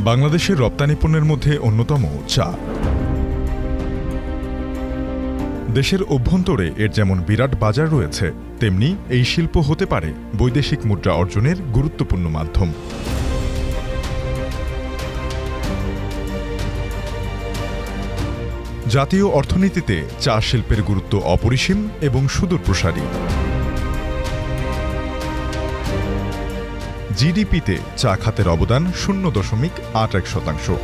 বাংলাদেশের রপ্তানি পণ্যের মধ্যে অন্যতম চা। দেশের অভ্যন্তরে এর যেমন বিরাট বাজার রয়েছে, তেমনি এই শিল্প হতে পারে বৈদেশিক মুদ্রা অর্জনের গুরুত্বপূর্ণ মাধ্যম। জাতীয় অর্থনীতিতে চা শিল্পের গুরুত্ব অপরিসীম এবং সুদূরপ্রসারী। জিডিপিতে চা খাতের অবদান 0.81%।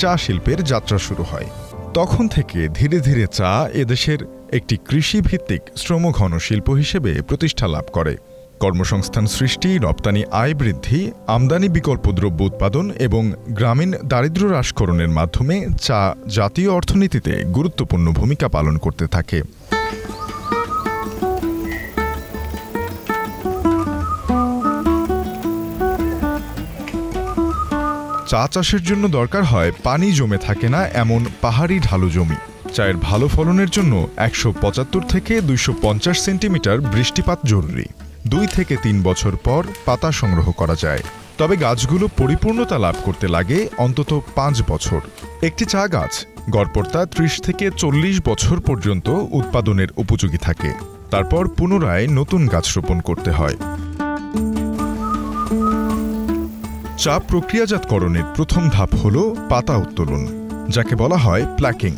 চা শিল্পের যাত্রা শুরু হয়। তখন থেকে ধীরে ধীরে চা এদেশের একটি কৃষিভিত্তিক শ্রমঘন শিল্প হিসেবে প্রতিষ্ঠা লাভ করে। কর্মসংস্থান সৃষ্টি, রপ্তানি আয় বৃদ্ধি, আমদানি বিকল্প দ্রব্য উৎপাদন এবং গ্রামীণ দারিদ্র্য হ্রাসকরণের মাধ্যমে চা জাতীয় অর্থনীতিতে গুরুত্বপূর্ণ ভূমিকা পালন করতে থাকে। চা চাষের জন্য দরকার হয় পানি জমে থাকে না এমন পাহাড়ি ঢালু জমি। চায়ের ভালো ফলনের জন্য 175 থেকে 250 সেন্টিমিটার বৃষ্টিপাত জরুরি। 2 থেকে 3 বছর পর পাতা সংগ্রহ করা যায়, তবে গাছগুলো পরিপূর্ণতা লাভ করতে লাগে অন্তত 5 বছর। একটি চা গাছ গড়পড়তা 30 থেকে 40 বছর পর্যন্ত উৎপাদনের উপযোগী থাকে। তারপর পুনরায় নতুন গাছ রোপণ করতে হয়। চা প্রক্রিয়াজাতকরণের প্রথম ধাপ হল পাতা উত্তোলন, যাকে বলা হয় প্ল্যাকিং।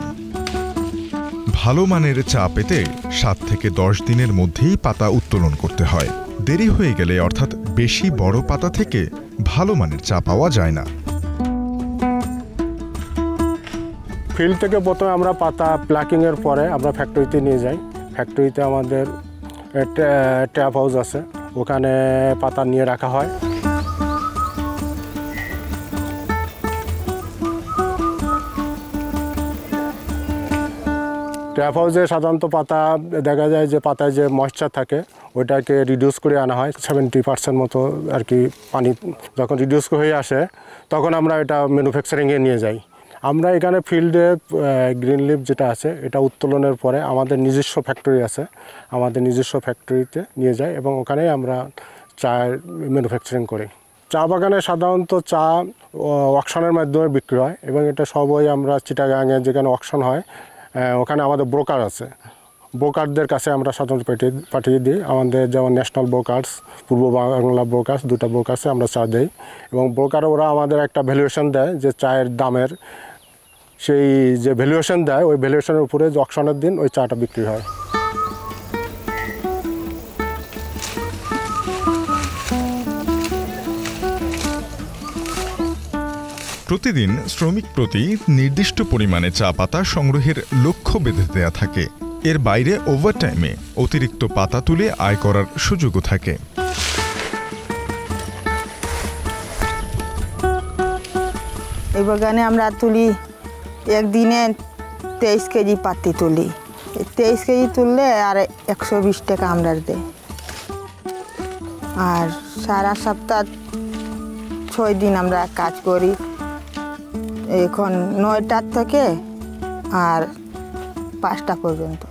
ভালো মানের চা পেতে 7 থেকে 10 দিনের মধ্যেই পাতা উত্তোলন করতে হয়। দেরি হয়ে গেলে, অর্থাৎ বেশি বড় পাতা থেকে ভালো মানের চা পাওয়া যায় না। ফিল্ড থেকে প্রথমে আমরা পাতা প্ল্যাকিংয়ের পরে আমরা ফ্যাক্টরিতে নিয়ে যাই। ফ্যাক্টরিতে আমাদের ট্যাপ হাউস আছে, ওখানে পাতা নিয়ে রাখা হয়। ট্যাপ হাউসে সাধারণত পাতা দেখা যায় যে পাতায় যে ময়েশ্চার থাকে ওইটাকে রিডিউস করে আনা হয় 70% মতো আর কি। পানি যখন রিডিউস হয়ে আসে তখন আমরা এটা ম্যানুফ্যাকচারিংয়ে নিয়ে যাই। আমরা এখানে ফিল্ডে গ্রিন লিফ যেটা আছে এটা উত্তোলনের পরে আমাদের নিজস্ব ফ্যাক্টরি আছে, আমাদের নিজস্ব ফ্যাক্টরিতে নিয়ে যাই এবং ওখানেই আমরা চা ম্যানুফ্যাকচারিং করি। চা বাগানে সাধারণত চা অকশনের মাধ্যমে বিক্রি হয় এবং এটা সবই আমরা চিটাগাঙে যেখানে অকশন হয় ওখানে আমাদের ব্রোকার আছে, ব্রোকারদের কাছে আমরা সাধারণত পাঠিয়ে দিই। আমাদের যেমন ন্যাশনাল ব্রোকার্স, পূর্ব বাংলা ব্রোকার্স, 2টা ব্রোকার্সে আমরা চা দিই এবং ব্রোকার ওরা আমাদের একটা ভ্যালুয়েশন দেয় যে চায়ের দামের, সেই যে ভ্যালুয়েশন দেয় ওই ভ্যালুয়েশনের উপরে যে অকশনের দিন ওই চাটা বিক্রি হয়। প্রতিদিন শ্রমিক প্রতি নির্দিষ্ট পরিমাণে চা পাতা সংগ্রহের লক্ষ্য বেঁধে দেয়া থাকে। এর বাইরে ওভারটাইমে অতিরিক্ত পাতা তুলে আয় করার সুযোগও থাকে। এই বাগানে আমরা তুলি একদিনে 23 কেজি পাতি তুলি। 23 কেজি তুললে আর 120 টাকা আমরা দেয়। আর সারা সপ্তাহ 6 দিন আমরা কাজ করি, এখন 9টা থেকে আর 5টা পর্যন্ত।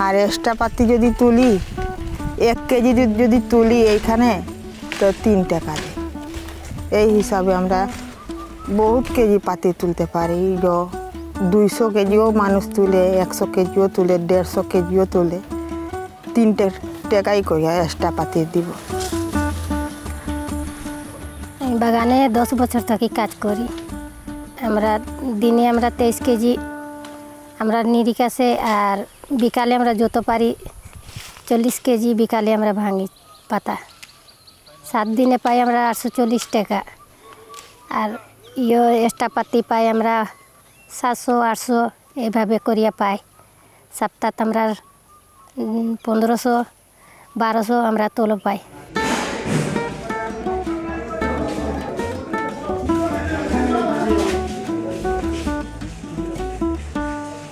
আর এক্সট্রা পাতি যদি তুলি 1 কেজি যদি তুলি এইখানে তো 3 টাকা দেয়। এই হিসাবে আমরা বহুত কেজি পাতি তুলতে পারি। 200 কেজিও মানুষ তুলে, 100 কেজিও তুলে, 150 কেজিও তুলে। 3 টাকাই করি এক্সট্রা পাতি দিব। বাগানে 10 বছর থেকে কাজ করি। আমরা দিনে 23 কেজি আমরা নিরিকাছে, আর বিকালে আমরা যত পারি 40 কেজি বিকালে আমরা ভাঙি পাতা। 7 দিনে পাই আমরা 840 টাকা। আর এক্সট্রা পাতি পাই আমরা 700-800 এইভাবে করিয়া পাই। সপ্তাহ আমরা 1500-1200 আমরা তোলো পাই।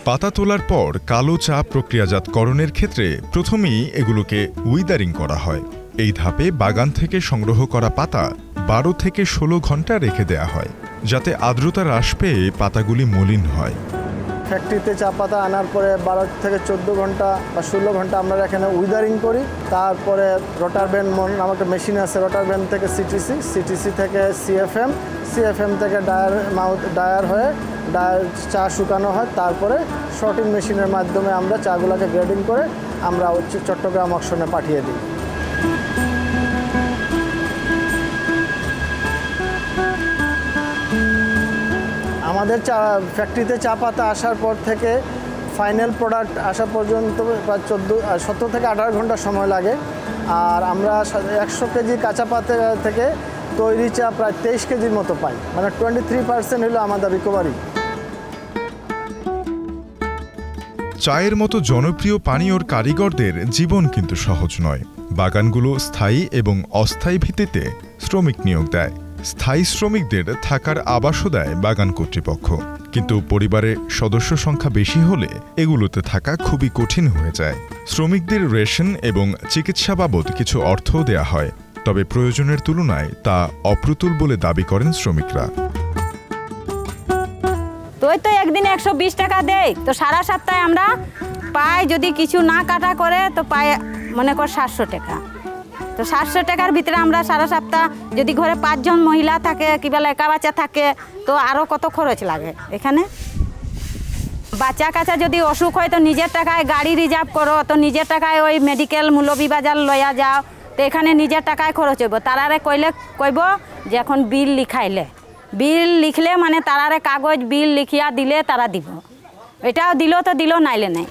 পাতা তোলার পর কালো চা প্রক্রিয়াজাতকরণের ক্ষেত্রে প্রথমেই এগুলোকে উইদারিং করা হয়। এই ধাপে বাগান থেকে সংগ্রহ করা পাতা 12 থেকে 16 ঘন্টা রেখে দেয়া হয়, যাতে আর্দ্রতা হ্রাস পেয়ে পাতাগুলি মলিন হয়। ফ্যাক্টরিতে চা পাতা আনার পরে 12 থেকে 14 ঘন্টা বা 16 ঘন্টা আমরা এখানে উইদারিং করি। তারপরে রোটার ব্যান্ড নামক মেশিন আছে, রোটার ব্যান্ড থেকে সিটিসি থেকে সিএফএম থেকে ডায়ার হয়ে চা শুকানো হয়। তারপরে শর্টিং মেশিনের মাধ্যমে আমরা চাগুলোকে গ্রেডিং করে আমরা চট্টগ্রাম অকশনে পাঠিয়ে দিই। আমাদের ফ্যাক্টরিতে চা পাতা আসার পর থেকে ফাইনাল প্রোডাক্ট আসা পর্যন্ত প্রায় 17 থেকে 18 ঘন্টা সময় লাগে। আর আমরা 100 কেজি কাঁচা পাতা থেকে তৈরি চা প্রায় 23 কেজির মতো পাই, মানে 23% হলো আমাদের রিকভারি। চায়ের মতো জনপ্রিয় পানীয়র কারিগরদের জীবন কিন্তু সহজ নয়। বাগানগুলো স্থায়ী এবং অস্থায়ী ভিত্তিতে শ্রমিক নিয়োগ দেয়। স্থায়ী শ্রমিকদের থাকার আবাসও দেয় বাগান কর্তৃপক্ষ, কিন্তু পরিবারের সদস্য সংখ্যা বেশি হলে এগুলোতে থাকা খুবই কঠিন হয়ে যায়। শ্রমিকদের রেশন এবং চিকিৎসা বাবদ কিছু অর্থও দেয়া হয়, তবে প্রয়োজনের তুলনায় তা অপ্রতুল বলে দাবি করেন শ্রমিকরা। তো একদিনে 120 টাকা দেয়, তো সারা সপ্তাহে আমরা পাই, যদি কিছু না কাটা করে তো পাই মনে কর 700 টাকা। তো 700 টাকার ভিতরে আমরা সারা সপ্তাহ যদি ঘরে 5 জন মহিলা থাকে কিংবা একা বাচ্চা থাকে তো আরও কত খরচ লাগে। এখানে বাচ্চা কাচ্চা যদি অসুখ হয় তো নিজের টাকায় গাড়ি রিজার্ভ করো, তো নিজের টাকায় ওই মেডিকেল মৌলভীবাজার লইয়া যাও, তো এখানে নিজের টাকায় খরচ হইব। তারারে কইব যে এখন বিল লিখলে মানে তারারে কাগজ বিল লিখিয়া দিলে তারা দিব, এটাও দিল তো দিল, নাইলে নাই।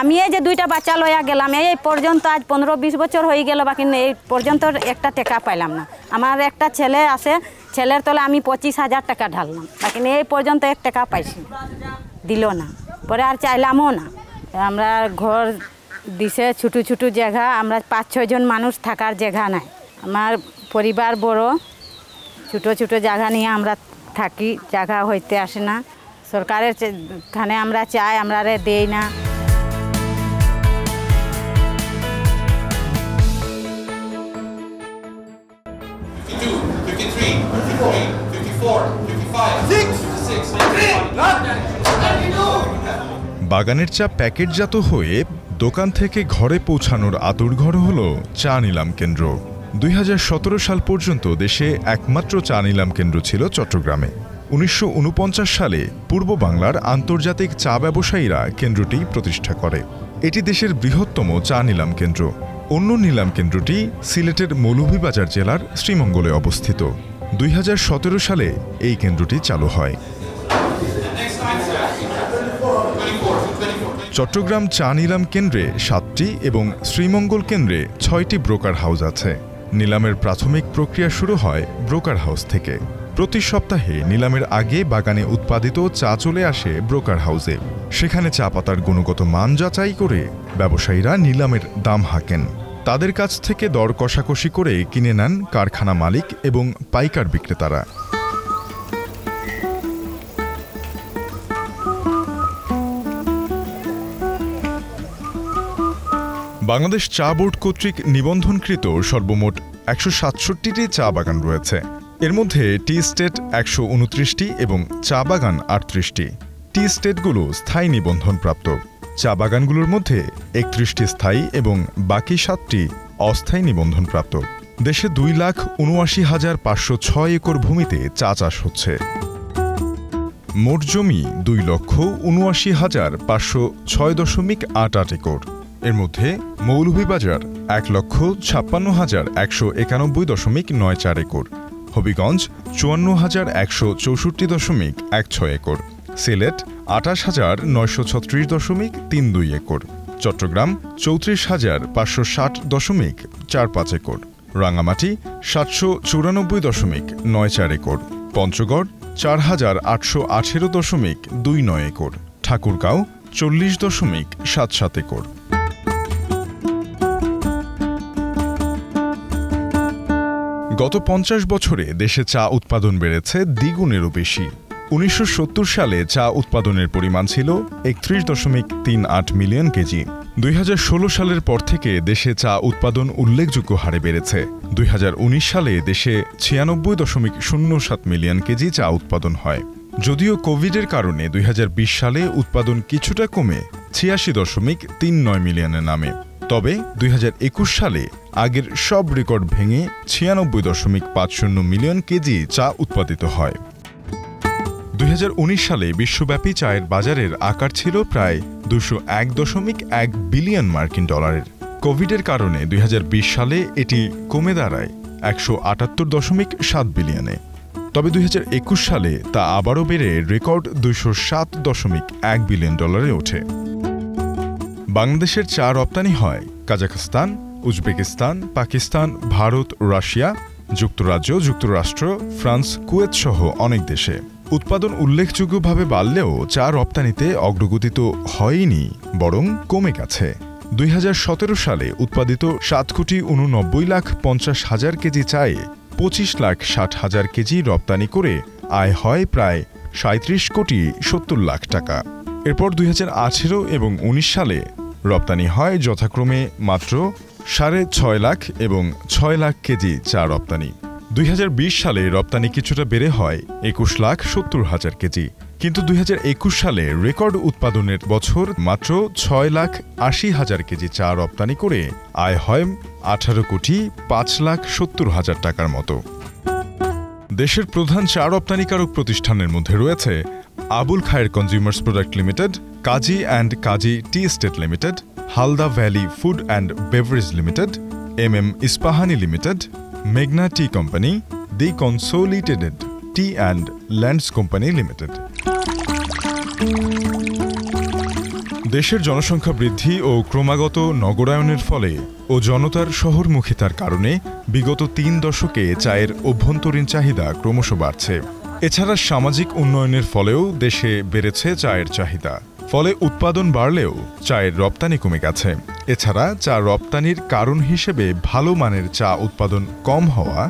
আমি এই যে 2টা বাচ্চা লইয়া গেলাম, এই পর্যন্ত আজ 15-20 বছর হয়ে গেল, বাকি এই পর্যন্ত একটা টাকা পাইলাম না। আমার একটা ছেলে আছে, ছেলের তলে আমি 25,000 টাকা ঢাললাম, বাকি এই পর্যন্ত 1 টাকা পাইছি, দিল না। পরে আর চাইলামও না। আমরা ঘর দিছে ছোটো ছোটো জায়গা, আমরা 5-6 জন মানুষ থাকার জায়গা নাই। আমার পরিবার বড়, ছোটো ছোটো জায়গা নিয়ে আমরা থাকি, জায়গা হইতে আসে না। সরকারের খানে আমরা চাই, আমরা দেই না। বাগানের চা প্যাকেটজাত হয়ে দোকান থেকে ঘরে পৌঁছানোর আতুরঘর হল চা নিলাম কেন্দ্র। 2017 সাল পর্যন্ত দেশে একমাত্র চা নিলাম কেন্দ্র ছিল চট্টগ্রামে। 1949 সালে পূর্ব বাংলার আন্তর্জাতিক চা ব্যবসায়ীরা কেন্দ্রটি প্রতিষ্ঠা করে। এটি দেশের বৃহত্তম চা নিলাম কেন্দ্র। অন্য নিলাম কেন্দ্রটি সিলেটের মৌলভীবাজার জেলার শ্রীমঙ্গলে অবস্থিত। 2017 সালে এই কেন্দ্রটি চালু হয়। চট্টগ্রাম চা নিলাম কেন্দ্রে 7টি এবং শ্রীমঙ্গল কেন্দ্রে 6টি ব্রোকার হাউস আছে। নিলামের প্রাথমিক প্রক্রিয়া শুরু হয় ব্রোকার হাউস থেকে। প্রতি সপ্তাহে নিলামের আগে বাগানে উৎপাদিত চা চলে আসে ব্রোকার হাউসে। সেখানে চা পাতার গুণগত মান যাচাই করে ব্যবসায়ীরা নিলামের দাম হাঁকেন। তাদের কাছ থেকে দর কষাকষি করে কিনে নেন কারখানা মালিক এবং পাইকার বিক্রেতারা। বাংলাদেশ চা বোর্ড কর্তৃক নিবন্ধনকৃত সর্বমোট ১৬৭টি চা বাগান রয়েছে। এর মধ্যে টি স্টেট ১২৯টি এবং চা বাগান ৩৮টি। টি স্টেটগুলো স্থায়ী নিবন্ধনপ্রাপ্ত। চা বাগানগুলোর মধ্যে ৩১টি স্থায়ী এবং বাকি ৭টি অস্থায়ী নিবন্ধনপ্রাপ্ত। দেশে ২,৭৯,৫০৬ একর ভূমিতে চা চাষ হচ্ছে। মোট জমি ২,৭৯,৫০৬.৮৮ একর। এর মধ্যে মৌলভীবাজার ১,৫৬,১৯১.৯৪ একর, হবিগঞ্জ ৫৪,১৬৪.১৬ একর, সিলেট ২৮,৯৩৬.৩২ একর, চট্টগ্রাম ৩৪,৫৬০.৪৫ একর, রাঙ্গামাটি ৭৯৪.৯৪ একর, পঞ্চগড় ৪,৮১৮.২৯ একর, ঠাকুরগাঁও ৪০.৭৭ একর। গত ৫০ বছরে দেশে চা উৎপাদন বেড়েছে দ্বিগুণেরও বেশি। ১৯৭০ সালে চা উৎপাদনের পরিমাণ ছিল ৩১.৩৮ মিলিয়ন কেজি। ২০১৬ সালের পর থেকে দেশে চা উৎপাদন উল্লেখযোগ্য হারে বেড়েছে। ২০১৯ সালে দেশে ৯৬.০৭ মিলিয়ন কেজি চা উৎপাদন হয়। যদিও কোভিডের কারণে ২০২০ সালে উৎপাদন কিছুটা কমে ৮৬.৩৯ মিলিয়নে নামে। তবে ২০২১ সালে আগের সব রেকর্ড ভেঙে ৯৬.৫০ মিলিয়ন কেজি চা উৎপাদিত হয়। ২০১৯ সালে বিশ্বব্যাপী চায়ের বাজারের আকার ছিল প্রায় ২০১.১ বিলিয়ন মার্কিন ডলারের। কোভিডের কারণে ২০২০ সালে এটি কমে দাঁড়ায় ১৭৮.৭ বিলিয়নে। তবে ২০২১ সালে তা আবারও বেড়ে রেকর্ড ২০৭.১ বিলিয়ন ডলারে ওঠে। বাংলাদেশের চা রপ্তানি হয় কাজাখস্তান, উজবেকিস্তান, পাকিস্তান, ভারত, রাশিয়া, যুক্তরাজ্য, যুক্তরাষ্ট্র, ফ্রান্স, কুয়েত সহ অনেক দেশে। উৎপাদন উল্লেখযোগ্যভাবে বাড়লেও চা রপ্তানিতে অগ্রগতি তো হয়নি, বরং কমে গেছে। ২০১৭ সালে উৎপাদিত ৭,৮৯,৫০,০০০ কেজি চায়ে ২৫,৬০,০০০ কেজি রপ্তানি করে আয় হয় প্রায় ৩৭,৭০,০০,০০০ টাকা। এরপর ২০১৮ এবং ১৯ সালে রপ্তানি হয় যথাক্রমে মাত্র ৬.৫ লাখ এবং ৬ লাখ কেজি চা রপ্তানি। ২০২০ সালে রপ্তানি কিছুটা বেড়ে হয় ২১,৭০,০০০ কেজি, কিন্তু ২০২১ সালে রেকর্ড উৎপাদনের বছর মাত্র ৬,৮০,০০০ কেজি চা রপ্তানি করে আয় হয় ১৮,৫,৭০,০০০ টাকার মতো। দেশের প্রধান চা রপ্তানিকারক প্রতিষ্ঠানের মধ্যে রয়েছে Abul Khair consumers product limited, Kazi and Kazi tea estate limited, Halda valley food and beverage limited, MM Ispahani limited, মেঘনা tea company, the consolidated tea and lands company limited. দেশের জনসংখ্যা বৃদ্ধি ও ক্রমাগত নগরায়নের ফলে ও জনতার শহরমুখিতার কারণে বিগত ৩ দশকে চায়ের অভ্যন্তরীণ চাহিদা ক্রমশ বাড়ছে। এছাড়া সামাজিক উন্নয়নের ফলেও দেশে বেড়েছে চায়ের চাহিদা। ফলে উৎপাদন বাড়লেও চায়ের রপ্তানি কমে গেছে। এছাড়া চা রপ্তানির কারণ হিসেবে ভালো মানের চা উৎপাদন কম হওয়া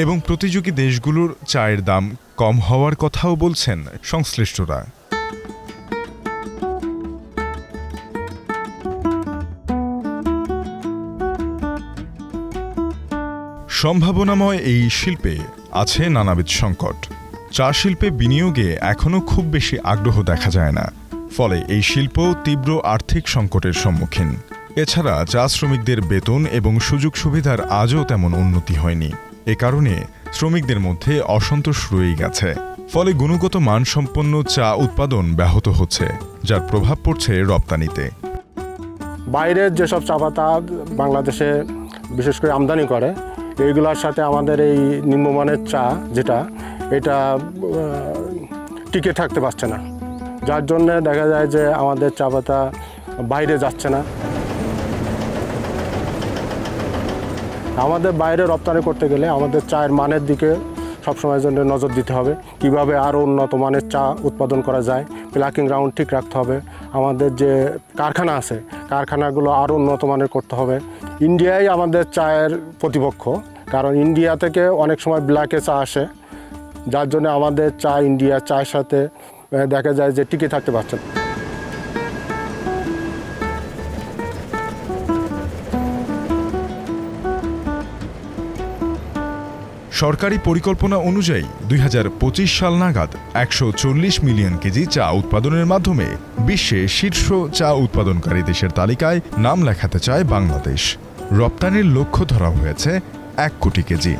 এবং প্রতিযোগী দেশগুলোর চায়ের দাম কম হওয়ার কথাও বলছেন সংশ্লিষ্টরা। সম্ভাবনাময় এই শিল্পে আছে নানাবিধ সংকট। চা শিল্পে বিনিয়োগে এখনও খুব বেশি আগ্রহ দেখা যায় না। ফলে এই শিল্প তীব্র আর্থিক সংকটের সম্মুখীন। এছাড়া চা শ্রমিকদের বেতন এবং সুযোগ সুবিধার আজও তেমন উন্নতি হয়নি। এ কারণে শ্রমিকদের মধ্যে অসন্তোষ রয়েই গেছে। ফলে গুণগত মানসম্পন্ন চা উৎপাদন ব্যাহত হচ্ছে, যার প্রভাব পড়ছে রপ্তানিতে। বাইরের যেসব চা পাতা বাংলাদেশে বিশেষ করে আমদানি করে, এইগুলোর সাথে আমাদের এই নিম্নমানের চা যেটা, এটা টিকে থাকতে পারছে না, যার জন্য দেখা যায় যে আমাদের চা পাতা বাইরে যাচ্ছে না। আমাদের বাইরে রপ্তানি করতে গেলে আমাদের চায়ের মানের দিকে সবসময়ের জন্য নজর দিতে হবে। কিভাবে আরও উন্নত মানের চা উৎপাদন করা যায়, প্লাকিং গ্রাউন্ড ঠিক রাখতে হবে। আমাদের যে কারখানা আছে, কারখানাগুলো আরও উন্নত মানের করতে হবে। ইন্ডিয়াই আমাদের চায়ের প্রতিপক্ষ, কারণ ইন্ডিয়া থেকে অনেক সময় ব্ল্যাকে চা আসে, যার জন্য আমাদের চা ইন্ডিয়ার চায়ের সাথে দেখা যায় যে টিকে থাকতে পারছে না। সরকারি পরিকল্পনা অনুযায়ী 2025 সাল নাগাদ 140 মিলিয়ন কেজি চা উৎপাদনের মাধ্যমে বিশ্বে শীর্ষ চা উৎপাদনকারী দেশের তালিকায় নাম লেখাতে চায় বাংলাদেশ। রপ্তানির লক্ষ্য ধরা হয়েছে 1 কোটি কেজি।